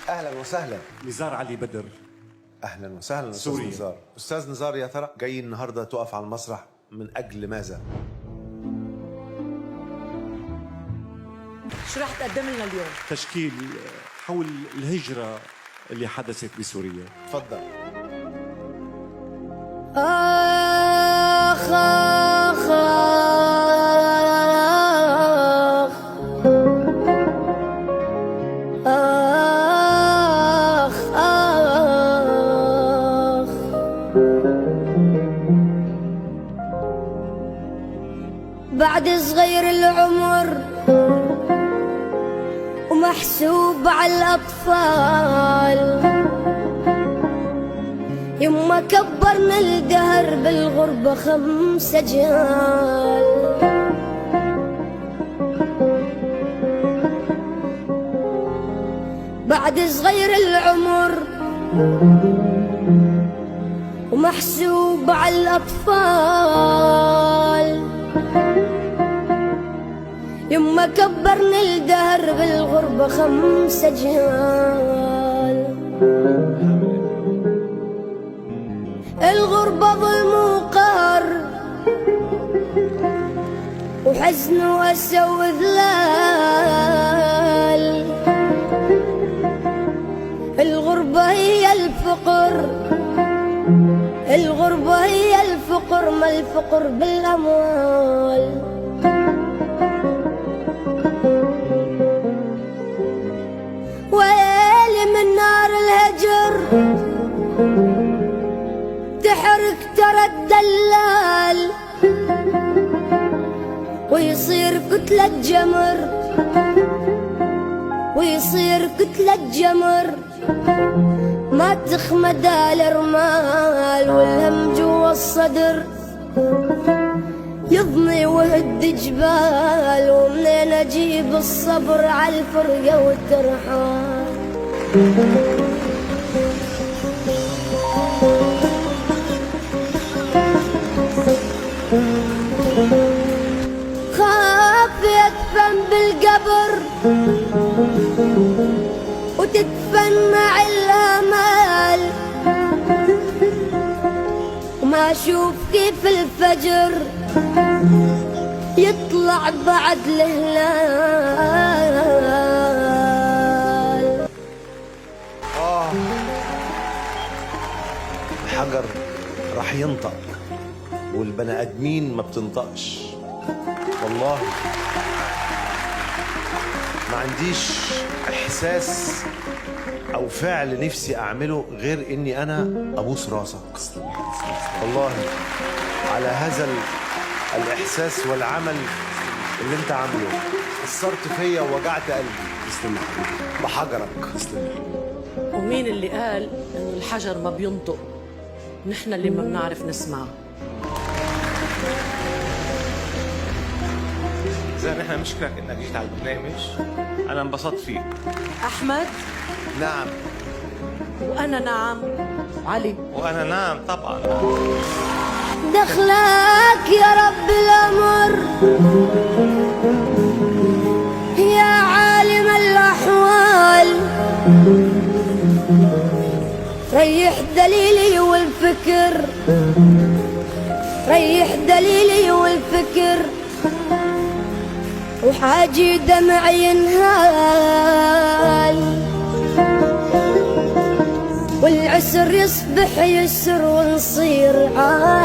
اهلا وسهلا. نزار علي بدر. اهلا وسهلا استاذ سوري. نزار. استاذ نزار، يا ترى جاي النهارده تقف على المسرح من اجل ماذا؟ شو رح تقدم لنا اليوم؟ تشكيل حول الهجرة اللي حدثت بسوريا. تفضل. آخ آخ آخ آخ آخ بعد صغير العمر ومحسوب على الأطفال، يما كبرنا الدهر بالغربة 5 أجيال. بعد صغير العمر ومحسوب على الأطفال، يما كبرنا الدهر بالغربة 5 أجيال. الغربة ظلم وقهر وحزن وأسى وذلال. الغربة هي الفقر، الغربة هي الفقر، ما الفقر بالأموال. ويلي من نار الهجر تحرق ترى الدلال، ويصير كتلة جمر، ويصير كتلة جمر ما تخمد الرمال. والهم جوا الصدر يضني وهد جبال، ومنين اجيب الصبر على الفرقة والترحال. خاف يدفن بالقبر وتدفن مع الامال، وما اشوف كيف الفجر يطلع بعد الهلال. الحجر راح ينطق والبني ادمين ما بتنطقش. والله ما عنديش احساس او فعل نفسي اعمله غير اني انا ابوس راسك والله على هذا الاحساس والعمل اللي انت عامله. اثرت فيا ووجعت قلبي بحجرك. ومين اللي قال انه الحجر ما بينطق؟ نحن اللي ما بنعرف نسمع. زين، نحن مشكلك انك جيت على البرنامج، انا انبسطت فيك. احمد نعم. وانا نعم. علي وانا نعم طبعا. دخلك يا رب الأمر يا عالم الأحوال، ريح دليلي والفكر، ريح دليلي والفكر، وحاجي دمعي ينهال، والعسر يصبح يسر ونصير عال.